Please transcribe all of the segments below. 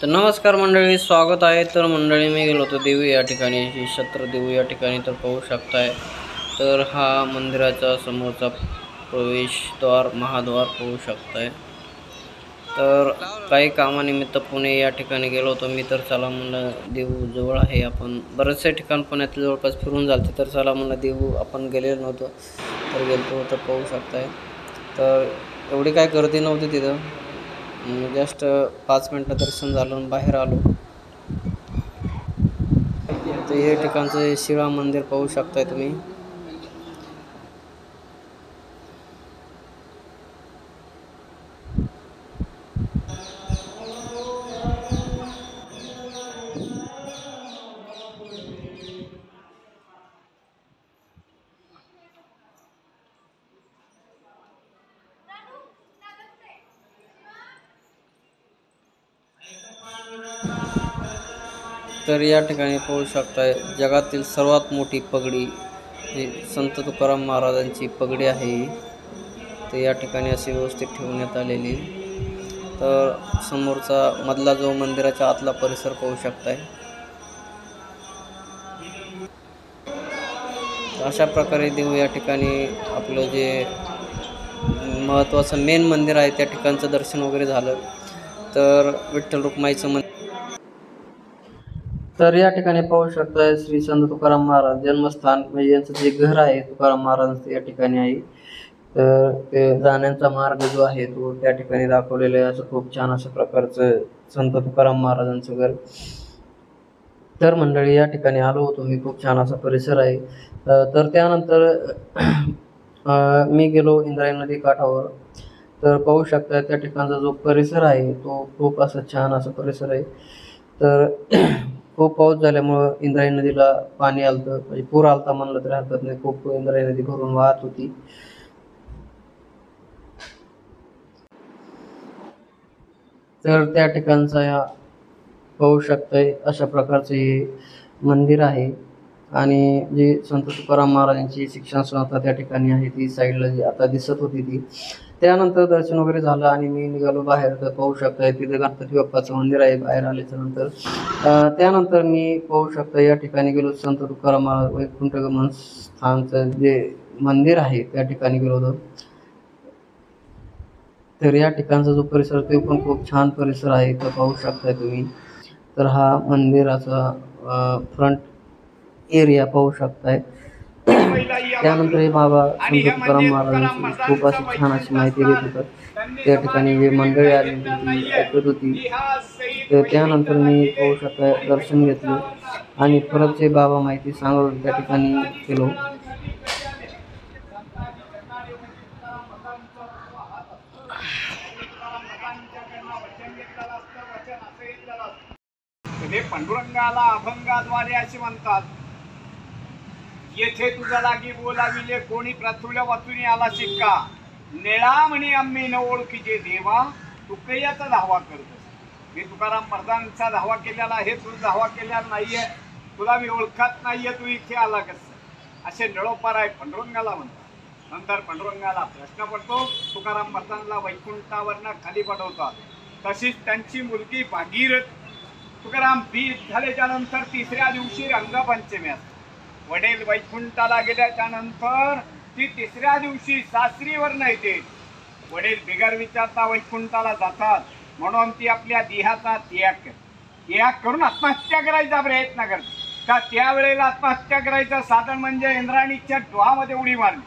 तर नमस्कार मंडळी, स्वागत आहे. तर मंडळी, मी गेलो होतो देवी या ठिकाणी, श्री क्षेत्र देवी या ठिकाणी. तर पाहू शकताय, तर हा मंदिराचा समोरचा प्रवेशद्वार महाद्वार पाहू शकताय. तर काही कामानिमित्त पुणे या ठिकाणी गेलो होतो मी. तर चला म्हणलं, देऊ जवळ आहे, आपण बरेचसे ठिकाण पुण्यातले जवळपास फिरून झालते. तर चला म्हणलं, देऊ आपण गेलेलो नव्हतो तर गेलो. तर पाहू शकताय, तर एवढी काय गर्दी नव्हती तिथं. जस्ट 5 मिनटं दर्शन झालं आणि बाहेर आलो. तर हे ठिकाणचं शिळा मंदिर पाहू शकताय तुम्ही. तर या ठिकाणी पाहू शकताय, जगातील सर्वात मोठी पगडी जी संत तुकाराम महाराजांची पगडी आहे. तर या ठिकाणी अशी व्यवस्थित ठेवण्यात आलेली. तर समोरचा मधला जो मंदिराच्या आतला परिसर पाहू शकताय. अशा प्रकारे देऊ या ठिकाणी आपलं जे महत्त्वाचं मेन मंदिर आहे त्या ठिकाणचं दर्शन वगैरे झालं. तर विठ्ठल रुक्माईचं मंदिर. तर या ठिकाणी पाहू शकताय, श्री संत तुकाराम महाराज जन्मस्थान म्हणजे यांचं जे घर आहे तुकाराम महाराजांचं या ठिकाणी आहे. तर ते जाण्याचा मार्ग जो आहे तो त्या ठिकाणी दाखवलेला आहे. असं खूप छान अशा प्रकारचं संत तुकाराम महाराजांचं घर. तर मंडळी, या ठिकाणी आलो होतो मी. खूप छान असा परिसर आहे. तर त्यानंतर मी गेलो इंद्रायणी नदी काठावर. तर पाहू शकता, त्या ठिकाणचा जो परिसर आहे तो खूप असं छान असा परिसर आहे. तर खूप पाऊस झाल्यामुळं इंद्रायणी नदीला पाणी आलतं, म्हणजे पूर आलता म्हणलं तरी हरकत नाही. खूप इंद्रायणी नदी भरून वाहत होती. तर त्या ठिकाणचा पाहू शकताय, अशा प्रकारचे हे मंदिर आहे. आणि जे संत तुकाराम महाराजांची शिक्षण संस्था त्या ठिकाणी आहे, ती साईडला जी आता दिसत होती ती. त्यानंतर दर्शन वगैरे झालं आणि मी निघालो बाहेर. तर पाहू शकताय, तिथे गणपती बाप्पाचं मंदिर आहे बाहेर आल्याच्या नंतर. त्यानंतर मी पाहू शकता, या ठिकाणी गेलो संत तुकाराम महाराज वैकुंठगमन स्थानचं जे मंदिर आहे त्या ठिकाणी गेलो होतो. तर या ठिकाणचा जो परिसर ते पण खूप छान परिसर आहे. तर पाहू शकताय तुम्ही. तर हा मंदिराचा फ्रंट एरिया पाहू शकताय. त्यानंतर हे बाबा संत तुकाराम महाराजांची खूप अशी छान अशी माहिती देत होतात. त्या ठिकाणी जे मंडळी आली होती ती ऐकत होती. तर त्यानंतर मी पाहू शकता दर्शन घेतलं आणि परत जे बाबा माहिती सांगत होते त्या ठिकाणी गेलो. पांडुरंगाला अभंगाद्वारे असे म्हणतात, येथे तुझा लागी बोलाविले कोणी प्रथुल्या वाचून आला शिक्का, निळा म्हणे आम्ही न ओळखीचे देवा तुकयाचा धावा करतो. मी तुकाराम महाराजांचा धावा केलेला आहे, तू धावा केलेला नाहीये, तुला मी ओळखत नाहीये, तू इथे आला कसं, असे निळोपार आहे पांडुरंगाला म्हणतात. नंतर पांडुरंगाला प्रश्न पडतो, तुकाराम महाराजांना वैकुंठावरनं खाली पाठवतात. तशीच त्यांची मुलगी भागीरथ तुकाराम बीज झाल्याच्या नंतर तिसऱ्या दिवशी रंगपंचमी असते. वडील वैकुंठाला गेल्याच्या नंतर ती तिसऱ्या दिवशी सासरीवर येते. वडील बिगर विचारता वैकुंठाला जातात, म्हणून ती आपल्या देहाचा त्याग करून आत्महत्या करायचा प्रयत्न करते. का त्यावेळेला आत्महत्या करायचं साधन म्हणजे इंद्राणीच्या डोहामध्ये उडी मारली.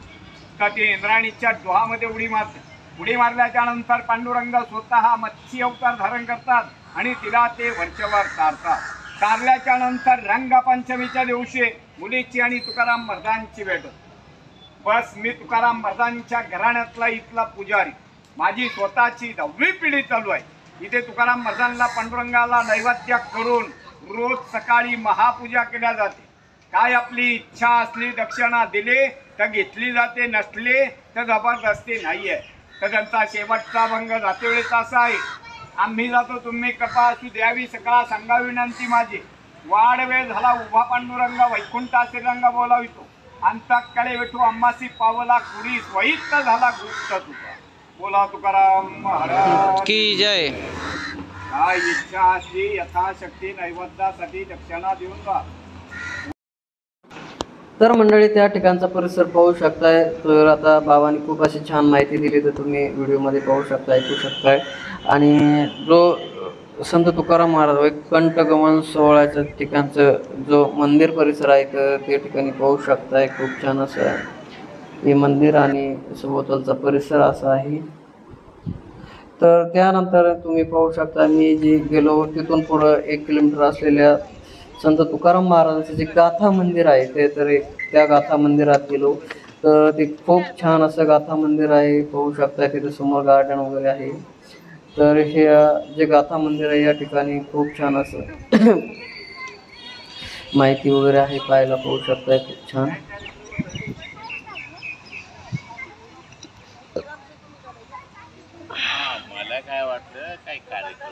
का ती इंद्राणीच्या डोहामध्ये उडी मारते. उडी मारल्याच्या नंतर पांडुरंग स्वतः मत्स्य अवतार धारण करतात आणि तिला ते वरच्यावर तारतात. तारल्याच्या नंतर रंगपंचमीच्या दिवशी मुलीची आणि तुकाराम महाराजांची भेट. बस मी तुकाराम महाराजांच्या घराण्यातला इथला पुजारी, माझी स्वतःची 10वी पिढी चालू आहे. इथे तुकाराम महाराजांना पांडुरंगाला नैवेद्य करून रोज सकाळी महापूजा केल्या जाते. काय आपली इच्छा असली दक्षिणा दिली तर घेतली जाते, नसली तर जबरदस्ती नाहीये. तर त्यांचा शेवटचा भंग जाते वेळेस असा आहे, आम्ही जातो तुम्ही कृपा असू द्यावी सकाळ सांगा विनंती माझी. वाढ वेळ झाला उभा पांडुरंग वैकुंठा श्रीरंग बोलावितो, अंतकडे विठू अम्मासी पावला कुरी स्वहित झाला गुप्त तुका. बोला तुकाराम महाराज की जय. काय इच्छा असली यथाशक्ती नैवेद्यासाठी दक्षिणा देऊन जा. तर मंडळी त्या ठिकाणचा परिसर पाहू शकताय. तर आता बाबांनी खूप अशी छान माहिती दिली तर तुम्ही व्हिडिओमध्ये पाहू शकता, ऐकू शकताय. आणि जो संत तुकाराम महाराज एक कंठगमन सोहळ्याच्या ठिकाणचं जो मंदिर परिसर आहे तर ते ठिकाणी पाहू शकताय. खूप छान असं हे मंदिर आणि सभोवतालचा परिसर असा आहे. तर त्यानंतर तुम्ही पाहू शकता मी जे गेलो तिथून पुढं 1 किलोमीटर असलेल्या संत तुकाराम महाराजांचं जे गाथा मंदिर आहे ते तर त्या गाथा मंदिरात गेलो. तर ते खूप छान असं गाथा मंदिर आहे, पाहू शकता. तिथे समोर गार्डन वगैरे आहे. तर हे जे गाथा मंदिर आहे या ठिकाणी खूप छान असं माहिती वगैरे आहे, पाहायला पाहू शकताय. खूप छान. मला काय वाटलं काय कार्यक्रम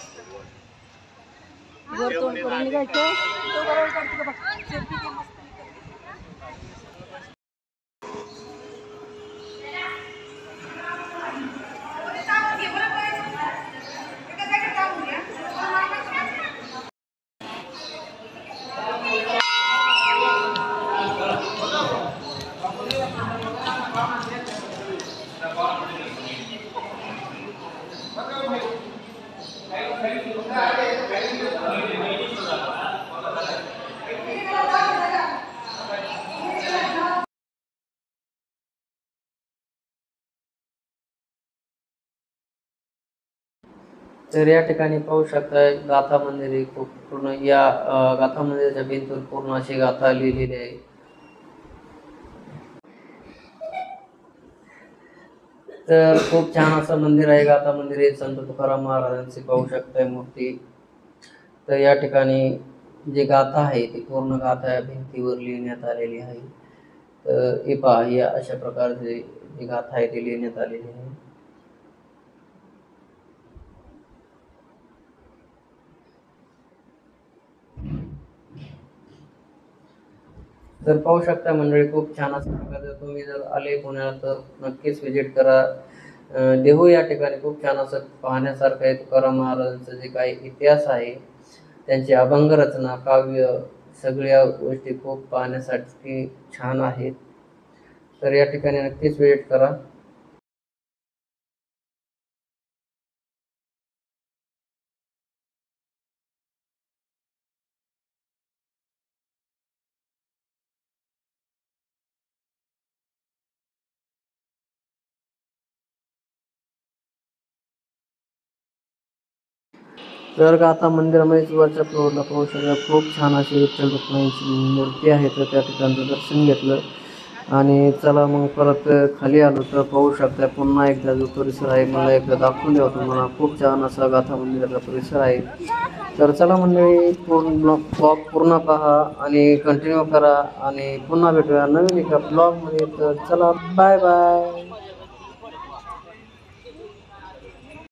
तर या ठिकाणी पाहू शकताय गाथा मंदिर आहे. खूप पूर्ण या गाथा मंदिराच्या भिंतीवर पूर्ण अशी गाथा लिहिलेली आहे. तर खूप छान असं मंदिर आहे, गाथा मंदिर आहे. संत तुकाराम महाराजांची पाहू शकताय मूर्ती. तर या ठिकाणी जी गाथा आहे ती पूर्ण गाथा या भिंतीवर लिहिण्यात आलेली आहे. तर हे पहा, या अशा प्रकारची जी गाथा आहे ती लिहिण्यात आलेली आहे. तर पाहू शकता मंडळी, खूप छान असं प्रकारचं. तुम्ही जर आले पुण्यात तर नक्कीच व्हिजिट करा. देहू या ठिकाणी खूप छान असं पाहण्यासारखं आहे. तुकाराम महाराजांचं जे काही इतिहास आहे, त्यांची अभंग रचना, काव्य, सगळ्या गोष्टी खूप पाहण्यासाठी छान आहेत. तर या ठिकाणी नक्कीच व्हिजिट करा. तर गाथा मंदिरामध्ये वरच्या फ्लोअरला पाहू शकता खूप छान अशी विठ्ठल रुक्मिणीची मूर्ती आहे. तर त्या ठिकाणचं दर्शन घेतलं आणि चला मग परत खाली आलो. तर पाहू शकता पुन्हा एकदा जो परिसर आहे मला एकदा दाखवून द्या तुम्हाला. खूप छान असा गाथा मंदिराचा परिसर आहे. तर चला मंडळी, ब्लॉग पूर्ण पहा आणि कंटिन्यू करा आणि पुन्हा भेटूया नवीन एका ब्लॉगमध्ये. तर चला, बाय बाय.